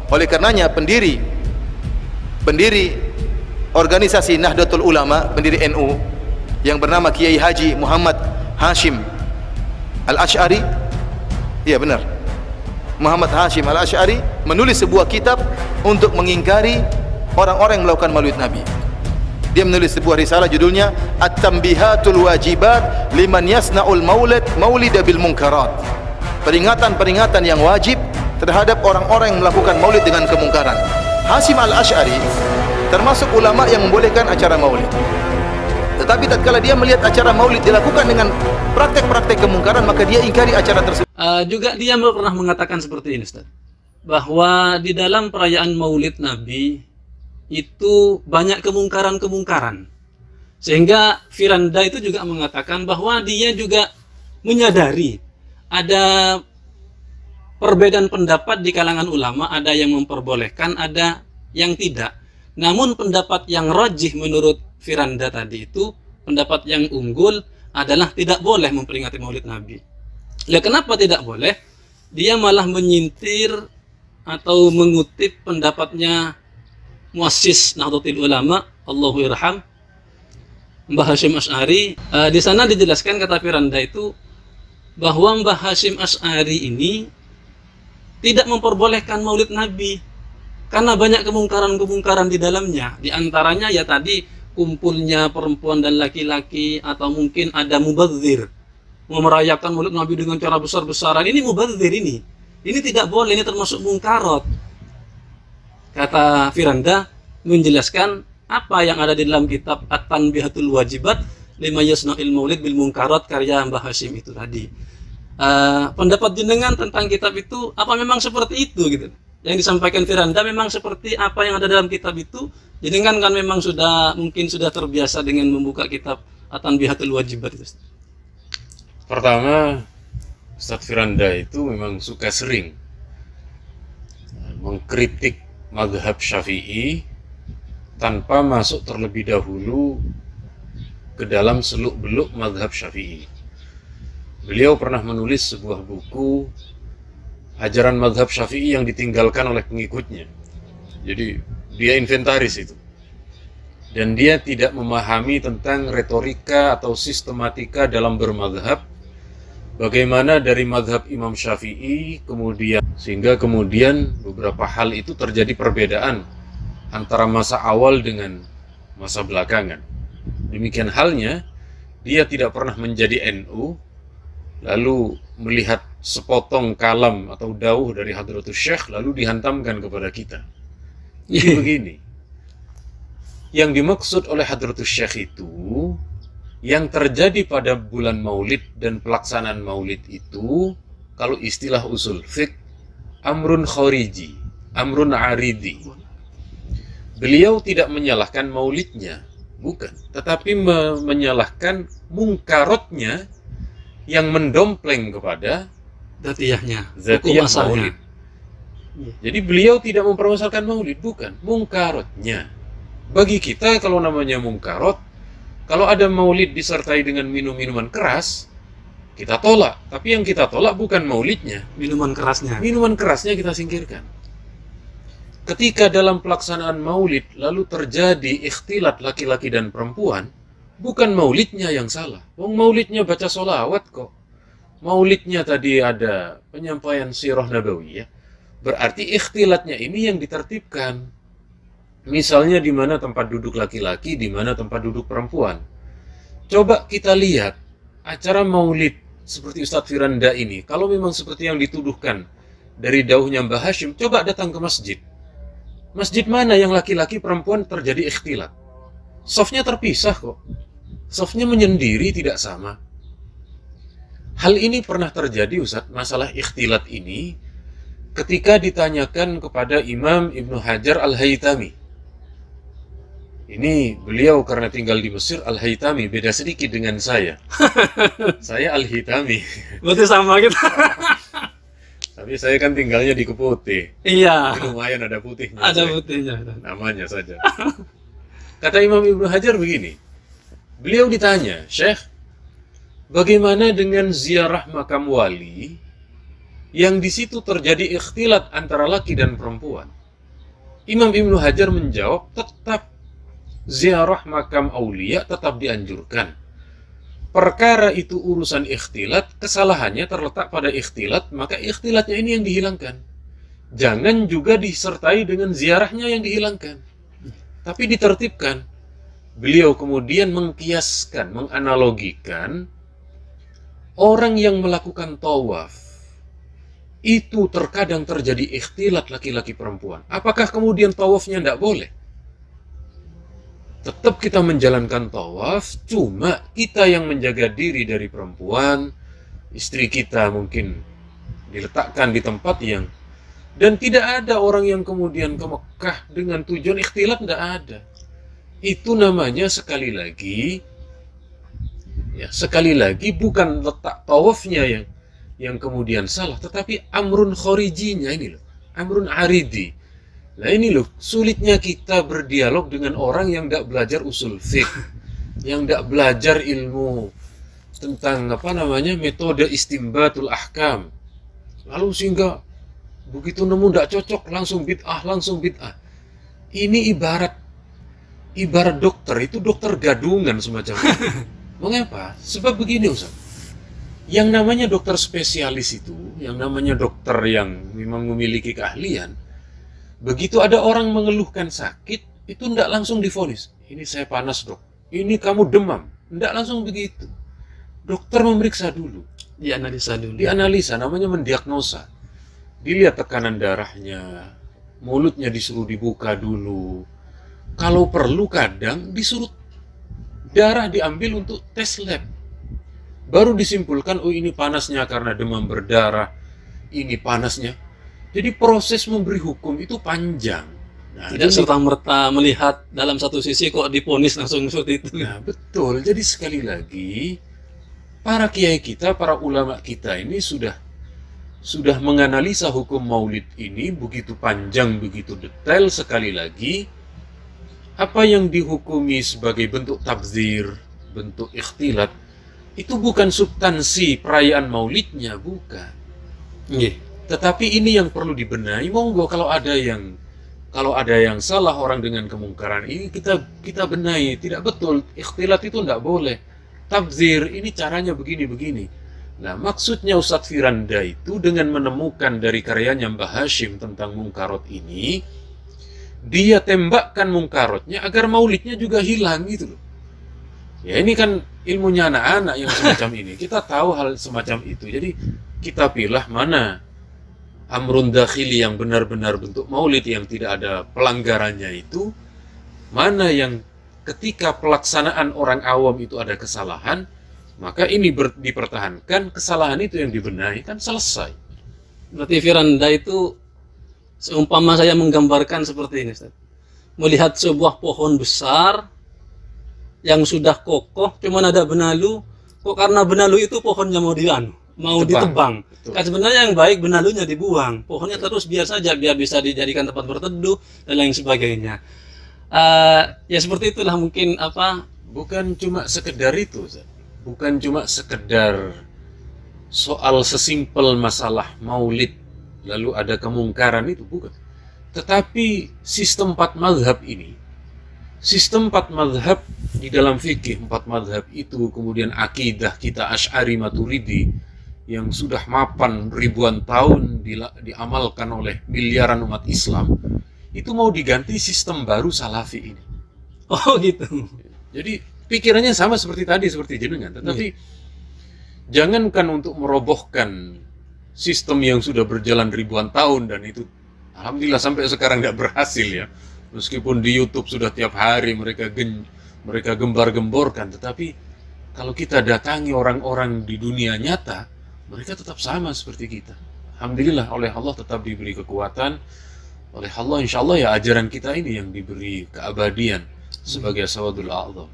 Oleh karenanya pendiri organisasi Nahdlatul Ulama, pendiri NU yang bernama Kiai Haji Muhammad Hashim Al-Asy'ari, iya benar, Muhammad Hashim Al-Asy'ari menulis sebuah kitab untuk mengingkari orang-orang yang melakukan maulid Nabi. Dia menulis sebuah risalah judulnya At-Tanbihatul Wajibat Liman Yasna'ul Maulida Bil Munkarat. Peringatan-peringatan yang wajib terhadap orang-orang yang melakukan maulid dengan kemungkaran. Hashim Al-Asy'ari termasuk ulama yang membolehkan acara maulid. Tetapi tatkala dia melihat acara maulid dilakukan dengan praktek-praktek kemungkaran, maka dia ingkari acara tersebut. Juga dia pernah mengatakan seperti ini, Ustaz, bahwa di dalam perayaan maulid Nabi itu banyak kemungkaran-kemungkaran. Sehingga Firanda itu juga mengatakan bahwa dia juga menyadari ada perbedaan pendapat di kalangan ulama, ada yang memperbolehkan, ada yang tidak. Namun pendapat yang rajih menurut Firanda tadi itu, pendapat yang unggul adalah tidak boleh memperingati maulid Nabi. Lah kenapa tidak boleh? Dia malah menyintir atau mengutip pendapatnya muassis Nahdlatul Ulama, Allahu irham, Mbah Hashim Asy'ari. Di sana dijelaskan, kata Firanda itu, bahwa Mbah Hashim Asy'ari ini tidak memperbolehkan maulid Nabi karena banyak kemungkaran-kemungkaran di dalamnya. Di antaranya ya tadi, kumpulnya perempuan dan laki-laki, atau mungkin ada mubadzir, merayakan maulid Nabi dengan cara besar-besaran. Ini mubadzir ini. Ini tidak boleh, ini termasuk mungkarat. Kata Firanda menjelaskan apa yang ada di dalam kitab At-Tanbihatul Wajibat Lima Yasna'il Maulid Bil Munkarat karya Mbah Hashim itu tadi. Pendapat jenengan tentang kitab itu apa memang seperti itu gitu? Yang disampaikan Firanda memang seperti apa yang ada dalam kitab itu? Jenengan kan memang mungkin sudah terbiasa dengan membuka kitab At-Tanbihatul Wajibat itu. Pertama, Ustadz Firanda itu memang suka sering mengkritik mazhab Syafi'i tanpa masuk terlebih dahulu ke dalam seluk-beluk mazhab Syafi'i. Beliau pernah menulis sebuah buku ajaran mazhab Syafi'i yang ditinggalkan oleh pengikutnya. Jadi dia inventaris itu. Dan dia tidak memahami tentang retorika atau sistematika dalam bermazhab. Bagaimana dari mazhab Imam Syafi'i sehingga kemudian beberapa hal itu terjadi perbedaan antara masa awal dengan masa belakangan. Demikian halnya, dia tidak pernah menjadi NU lalu melihat sepotong kalam atau dawuh dari Hadratus Syekh lalu dihantamkan kepada kita. Jadi begini, yang dimaksud oleh Hadratus Syekh itu, yang terjadi pada bulan maulid dan pelaksanaan maulid itu, kalau istilah usul fiqh, amrun khariji, amrun aridi. Beliau tidak menyalahkan maulidnya, bukan, tetapi menyalahkan mungkarotnya yang mendompleng kepada zatiyahnya, zatiyah maulid. Jadi beliau tidak mempermasalahkan maulid, bukan, mungkarotnya. Bagi kita kalau namanya mungkarot, kalau ada maulid disertai dengan minum-minuman keras, kita tolak. Tapi yang kita tolak bukan maulidnya, minuman kerasnya. Minuman kerasnya kita singkirkan. Ketika dalam pelaksanaan maulid lalu terjadi ikhtilat laki-laki dan perempuan, bukan maulidnya yang salah. Wong maulidnya baca sholawat kok. Maulidnya tadi ada penyampaian sirah nabawiyah. Berarti ikhtilatnya ini yang ditertibkan. Misalnya di mana tempat duduk laki-laki, di mana tempat duduk perempuan. Coba kita lihat acara maulid seperti Ustadz Firanda ini. Kalau memang seperti yang dituduhkan dari dawuhnya Mbah Hashim, coba datang ke masjid. Masjid mana yang laki-laki perempuan terjadi ikhtilat? Softnya terpisah kok. Softnya menyendiri, tidak sama. Hal ini pernah terjadi, Ustadz, masalah ikhtilat ini ketika ditanyakan kepada Imam Ibnu Hajar Al-Haytami. Ini beliau karena tinggal di Mesir, Al-Haytami, beda sedikit dengan saya. Saya Al-Haytami. Berarti sama kita. Tapi saya kan tinggalnya di Keputih. Iya. Jadi lumayan ada putihnya. Ada putihnya. Namanya saja. Kata Imam Ibnu Hajar begini. Beliau ditanya, Syekh, bagaimana dengan ziarah makam wali yang di situ terjadi ikhtilat antara laki dan perempuan? Imam Ibnu Hajar menjawab, tetap ziarah makam aulia tetap dianjurkan. Perkara itu urusan ikhtilat, kesalahannya terletak pada ikhtilat, maka ikhtilatnya ini yang dihilangkan. Jangan juga disertai dengan ziarahnya yang dihilangkan, tapi ditertibkan. Beliau kemudian mengkiaskan, menganalogikan orang yang melakukan tawaf itu terkadang terjadi ikhtilat laki-laki perempuan. Apakah kemudian tawafnya tidak boleh? Tetap kita menjalankan tawaf, cuma kita yang menjaga diri dari perempuan, istri kita mungkin diletakkan di tempat yang, dan tidak ada orang yang kemudian ke Mekah dengan tujuan ikhtilat, tidak ada. Itu namanya sekali lagi bukan letak tawafnya yang kemudian salah, tetapi amrun khorijinya ini loh, amrun aridi. Nah ini loh, sulitnya kita berdialog dengan orang yang tidak belajar usul fiqh, yang tidak belajar ilmu tentang metode istimbatul ahkam. Lalu sehingga begitu nemu tidak cocok langsung bid'ah. Ini ibarat dokter, itu dokter gadungan semacam itu. Mengapa? Sebab begini Ustaz. Yang namanya dokter spesialis itu, yang namanya dokter yang memang memiliki keahlian, begitu ada orang mengeluhkan sakit, itu tidak langsung divonis. Ini saya panas dok, ini kamu demam. Tidak langsung begitu. Dokter memeriksa dulu. Dianalisa, namanya mendiagnosa. Dilihat tekanan darahnya, mulutnya disuruh dibuka dulu. Kalau perlu kadang disuruh darah diambil untuk tes lab. Baru disimpulkan, oh ini panasnya karena demam berdarah, ini panasnya. Jadi proses memberi hukum itu panjang. Nah, tidak serta-merta melihat dalam satu sisi kok diponis langsung seperti itu. Nah, betul. Jadi sekali lagi, para kiai kita, para ulama kita ini sudah menganalisa hukum maulid ini begitu panjang, begitu detail. Sekali lagi, apa yang dihukumi sebagai bentuk tabdzir, bentuk ikhtilat, itu bukan substansi perayaan maulidnya, bukan. Tetapi ini yang perlu dibenahi. Monggo kalau ada yang salah orang dengan kemungkaran ini kita benahi. Tidak betul, ikhtilat itu tidak boleh. Tabdzir ini caranya begini-begini. Nah, maksudnya Ustadz Firanda itu dengan menemukan dari karyanya Mbah Hashim tentang mungkarot ini, dia tembakkan mungkarotnya agar maulidnya juga hilang gitu loh. Ya ini kan ilmunya anak-anak yang semacam ini. Kita tahu hal semacam itu. Jadi kita pilih mana amrun dakhili yang benar-benar bentuk maulid yang tidak ada pelanggarannya itu, mana yang ketika pelaksanaan orang awam itu ada kesalahan, maka ini dipertahankan, kesalahan itu yang dibenahi, kan selesai. Berarti Firanda itu seumpama saya menggambarkan seperti ini, Ustaz. Melihat sebuah pohon besar yang sudah kokoh, cuman ada benalu, kok karena benalu itu pohonnya mau ditebang. Kan sebenarnya yang baik benalunya dibuang, pohonnya terus biar saja, biar bisa dijadikan tempat berteduh dan lain sebagainya. Ya seperti itulah mungkin bukan cuma sekedar itu, bukan cuma sekedar soal sesimpel masalah maulid lalu ada kemungkaran itu, bukan. Tetapi sistem 4 mazhab ini, sistem 4 mazhab di dalam fikih, 4 mazhab itu, kemudian akidah kita Asy'ari Maturidi yang sudah mapan ribuan tahun diamalkan oleh miliaran umat Islam, itu mau diganti sistem baru Salafi ini. Oh gitu. Jadi pikirannya sama seperti tadi, seperti jenengan, tetapi jangankan untuk merobohkan sistem yang sudah berjalan ribuan tahun, dan itu alhamdulillah sampai sekarang nggak berhasil ya. Meskipun di YouTube sudah tiap hari mereka gembar-gemborkan, tetapi kalau kita datangi orang-orang di dunia nyata, mereka tetap sama seperti kita. Alhamdulillah oleh Allah tetap diberi kekuatan. Oleh Allah insya Allah ya ajaran kita ini yang diberi keabadian sebagai sawadul a'zam.